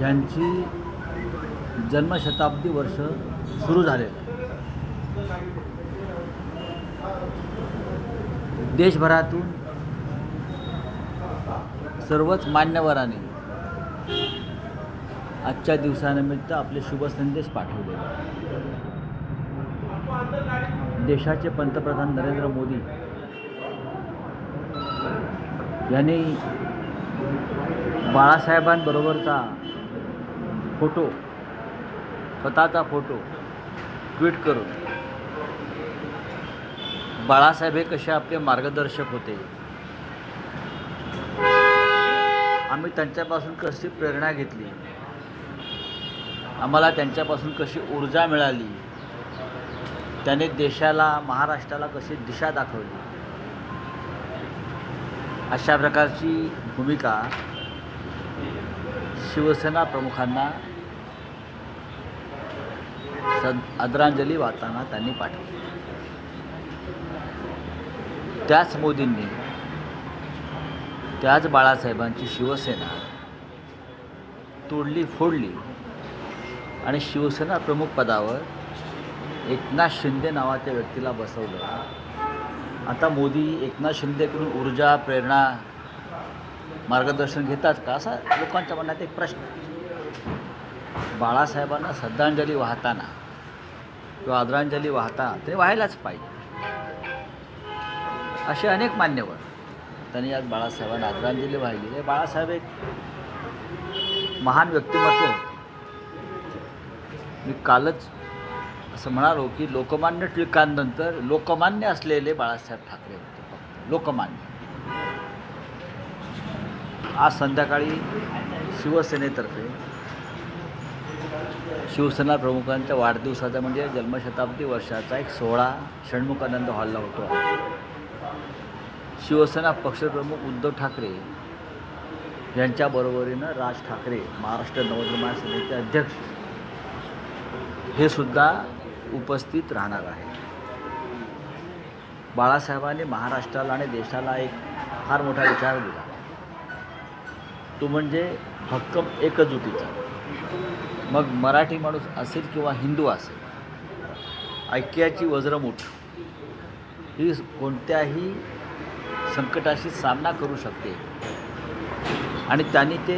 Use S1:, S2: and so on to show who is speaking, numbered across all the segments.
S1: ह्यांची जन्मशताब्दी वर्ष सुरू झालेलं आहे. देशभरातून सर्वच मान्यवरांनी आजच्या दिवसानिमित्त आपले शुभ संदेश पाठवले. देशाचे पंतप्रधान नरेंद्र मोदी यांनी बाळासाहेबांबरोबरचा फोटो, स्वतःचा फोटो ट्विट करून बाळासाहेब हे कसे आपले मार्गदर्शक होते, आम्ही त्यांच्यापासून कशी प्रेरणा घेतली, आम्हाला त्यांच्यापासून कशी ऊर्जा मिळाली, त्याने देशाला, महाराष्ट्राला कशी दिशा दाखवली, अशा प्रकारची भूमिका शिवसेना प्रमुखांना आदरांजली वाहताना त्यांनी पाठवली. त्याच मोदींनी, त्याच बाळासाहेबांची शिवसेना तोडली फोडली आणि शिवसेना प्रमुख पदावर एकनाथ शिंदे नावाच्या व्यक्तीला बसवलं. आता मोदी एकनाथ शिंदेकडून ऊर्जा, प्रेरणा, मार्गदर्शन घेतात का, असा लोकांच्या मनात एक प्रश्न. बाळासाहेबांना श्रद्धांजली वाहताना किंवा आदरांजली वाहताना ते व्हायलाच पाहिजे. असे अनेक मान्यवर त्यांनी आज बाळासाहेबांना आदरांजली वाहिली. बाळासाहेब एक महान व्यक्तिमत्व होते. मी कालच असं म्हणालो की लोकमान्य टिळकांनंतर लोकमान्य असलेले बाळासाहेब ठाकरे होते. फक्त लोकमान्य. आज संध्याकाळी शिवसेनेतर्फे शिवसेना प्रमुखांच्या वाढदिवसाचा म्हणजे जन्मशताब्दी वर्षाचा एक सोहळा षण्मुखानंद हॉलला होतो. शिवसेना पक्षप्रमुख उद्धव ठाकरे यांच्याबरोबरीनं राज ठाकरे, महाराष्ट्र नवनिर्माण सेनेचे अध्यक्ष, हे सुद्धा उपस्थित राहणार आहे. बाळासाहेबांनी महाराष्ट्राला आणि देशाला एक फार मोठा विचार दिला. तो म्हणजे भक्कम एकजुटीचा. मग मराठी माणूस असेल किंवा हिंदू असेल, ऐक्याची वज्रमुठ ही कोणत्याही संकटाशी सामना करू शकते आणि त्यांनी ते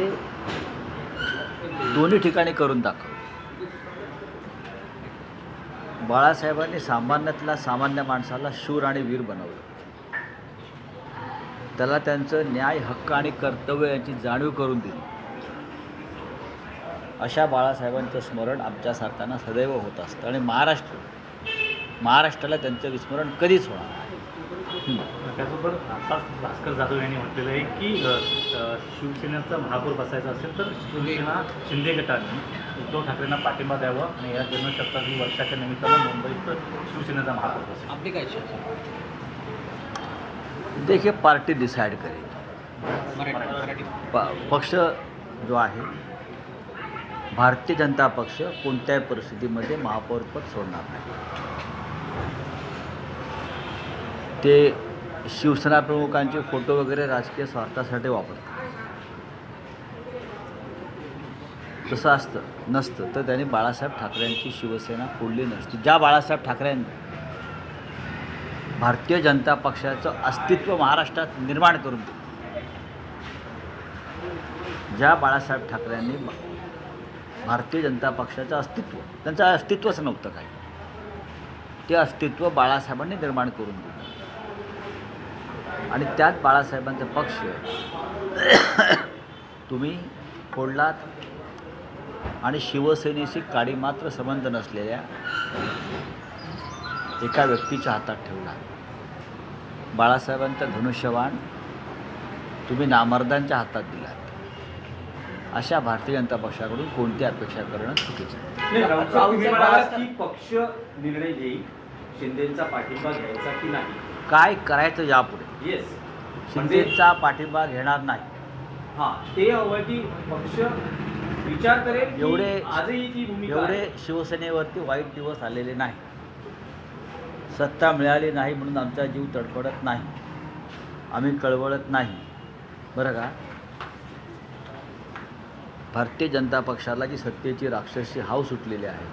S1: दोन्ही ठिकाणी करून दाखवलं. बाळासाहेबांनी सामान्यातल्या सामान्य माणसाला शूर आणि वीर बनवलं. त्याला त्यांचं न्याय, हक्क आणि कर्तव्य यांची जाणीव करून दिली. अशा बाळासाहेबांचं स्मरण आमच्यासारख्यांना सदैव होत असतं आणि महाराष्ट्राला त्यांचं विस्मरण कधीच होणार नाही.
S2: त्याचबरोबर आता भास्कर जाधव यांनी म्हटलेलं आहे की शिवसेनेचा महापौर बसायचा असेल तर शिवसेना शिंदे गटाने उद्धव ठाकरेंना पाठिंबा द्यावा आणि या जन्मशताब्दी वर्षाच्या निमित्तानं मुंबईत शिवसेनेचा महापौर बसेल.
S1: आपली काय इच्छा? देखिए, पार्टी डिसाइड करेगी. पक्ष जो आहे, भारतीय जनता पक्ष कोणत्याही परिस्थितीमध्ये महापौरपद सोडणार नाही. ते शिवसेना प्रमुखांचे फोटो वगैरे राजकीय स्वार्थासाठी वापरतात. तसं नसतं तर त्यांनी बाळासाहेब ठाकरेंची शिवसेना फोडली नसती. ज्या बाळासाहेब ठाकरेंनी भारतीय जनता पक्षाचं अस्तित्व महाराष्ट्रात निर्माण करून दिलं, ज्या बाळासाहेब ठाकरेंनी भारतीय जनता पक्षाचं अस्तित्व, त्यांचं अस्तित्वच नव्हतं काही, ते अस्तित्व बाळासाहेबांनी निर्माण करून दिलं आणि त्यात बाळासाहेबांचा पक्ष तुम्ही फोडलात आणि शिवसेनेशी काडी मात्र संबंध नसलेल्या एका व्यक्तीच्या हातात ठेवला. बाळासाहेबांचा धनुष्यबाण तुम्ही नामर्दांच्या हातात दिलात. अशा भारतीय जनता पक्षाकडून कोणती अपेक्षा करणं चुकीचं आहे.
S3: पक्ष निर्णय घेईल शिंदेचा पाठिंबा घ्यायचा की नाही,
S1: काय करायचं यापुढे.
S3: येस,
S1: शिंदेचा पाठिंबा घेणार नाही.
S3: हां, ते अवधी पक्ष विचार करेल.
S1: एवढे
S3: आजही ती भूमिका आहे.
S1: एवढे शिवसेनेवरती वाईट दिवस आलेले नाही. सत्ता मिळाली नाही म्हणून आमचा जीव तडफडत नाही, आम्ही कळवळत नाही, बरं का. भारतीय जनता पक्षाला जी सत्तेची राक्षसी हाव सुटलेली आहे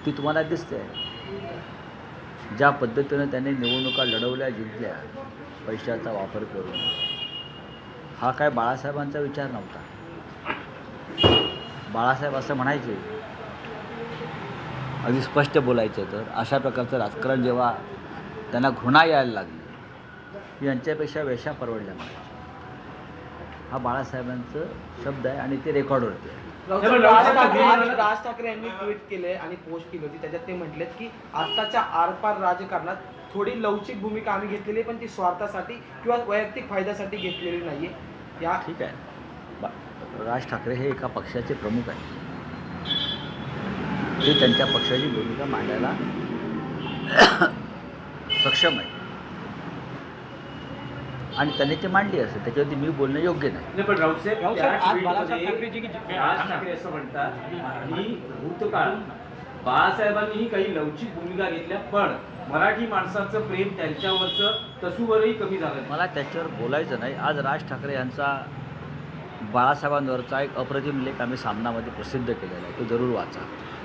S1: ती तुम्हाला दिसते आहे. ज्या पद्धतीनं त्यांनी निवडणुका लढवल्या, जिंकल्या पैशाचा वापर करून, हा काय बाळासाहेबांचा विचार नव्हता. बाळासाहेब असं म्हणायचे, अगदी स्पष्ट बोलायचं तर, अशा प्रकारचं राजकारण जेव्हा त्यांना घृणा यायला लागली की यांच्यापेक्षा वेशा परवडल्या म्हणायचे. हा बाळासाहेबांचं शब्द आहे आणि ते रेकॉर्डवरती आहे.
S4: राज ठाकरे यांनी ट्विट केले आणि पोस्ट केली होती, त्याच्यात ते म्हटलेत की आत्ताच्या आरपार राजकारणात थोडी लवचिक भूमिका आम्ही घेतलेली आहे, पण ती स्वार्थासाठी किंवा वैयक्तिक फायद्यासाठी घेतलेली नाहीये. या
S1: ठीक आहे, राज ठाकरे हे एका पक्षाचे प्रमुख आहेत. ते त्यांच्या पक्षाची भूमिका मांडायला सक्षम आहे आणि त्यांनी ते मांडली असेल, त्याच्यावरती मी बोलणं योग्य नाही.
S3: पण राऊतसाहेब
S4: आज बाळासाहेब ठाकरेजी की
S3: राज ठाकरे असं म्हणतात की भूतकाळ बाळासाहेबांनीही काही लवचिक भूमिका घेतल्या, पण मराठी माणसाचं प्रेम त्यांच्यावरचं तसूवरही कमी झालं नाही.
S1: मला त्याच्यावर बोलायचं नाही. आज राज ठाकरे यांचा बाळासाहेबांवरचा एक अप्रतिम लेख आम्ही सामनामध्ये प्रसिद्ध केलेला आहे, तो जरूर वाचा.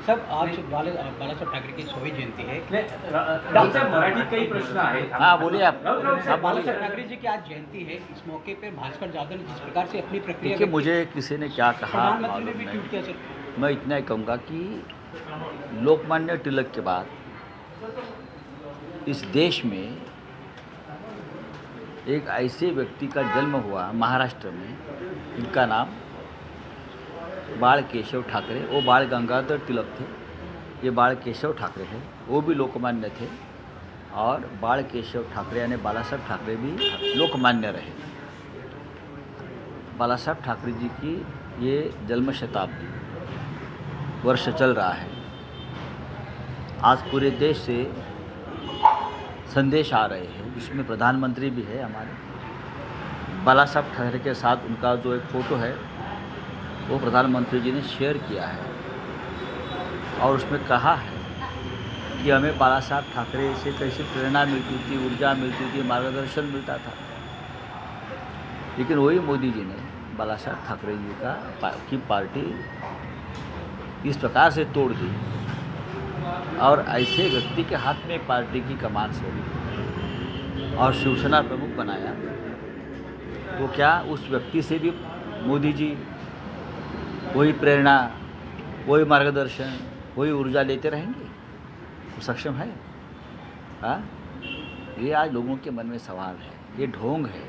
S5: सब आज बालासाहेब ठाकरे की 100वीं जयंती है.
S3: राऊतसाहेब मराठीत काही प्रश्न आहेत.
S1: हाँ बोलिए आप.
S3: राऊतसाहेब,
S5: बालासाहेब ठाकरे जी की आज जयंती है, इस मौके पर भास्कर जाधव ने जिस प्रकार से अपनी प्रक्रिया
S1: देखिए, मुझे किसी ने क्या कहा
S5: प्रधानमंत्री ने
S1: मालूम
S5: भी
S1: नहीं.
S5: ट्वीट किया सर.
S1: मैं इतना ही कहूँगा कि लोकमान्य तिलक के बाद इस देश में एक ऐसे व्यक्ति का जन्म हुआ महाराष्ट्र में, इनका नाम बाल केशव ठाकरे, वो बाल गंगाधर तिलक थे, ये बाल केशव ठाकरे हैं, वो भी लोकमान्य थे और बाल केशव ठाकरे यानी बालासाहेब ठाकरे भी लोकमान्य रहे. बालासाहेब ठाकरे जी की ये जन्म शताब्दी वर्ष चल रहा है. आज पूरे देश से संदेश आ रहे हैं, जिसमें प्रधानमंत्री भी है हमारे. बालासाहेब ठाकरे के साथ उनका जो एक फ़ोटो है वो प्रधानमंत्री जी ने शेयर किया है और उसमें कहा है कि हमें बालासाहेब ठाकरे से कैसी प्रेरणा मिलती थी, ऊर्जा मिलती थी, मार्गदर्शन मिलता था. लेकिन वही मोदी जी ने बालासाहेब ठाकरे जी की पार्टी इस प्रकार से तोड़ दी और ऐसे व्यक्ति के हाथ में पार्टी की कमान सौंपी और शिवसेना प्रमुख बनाया. तो क्या उस व्यक्ति से भी मोदी जी वही प्रेरणा, वही मार्गदर्शन, वही ऊर्जा लेते रहेंगे? वो सक्षम है? हाँ, ये आज लोगों के मन में सवाल है. ये ढोंग है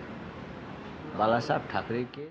S1: बालासाहेब ठाकरे के.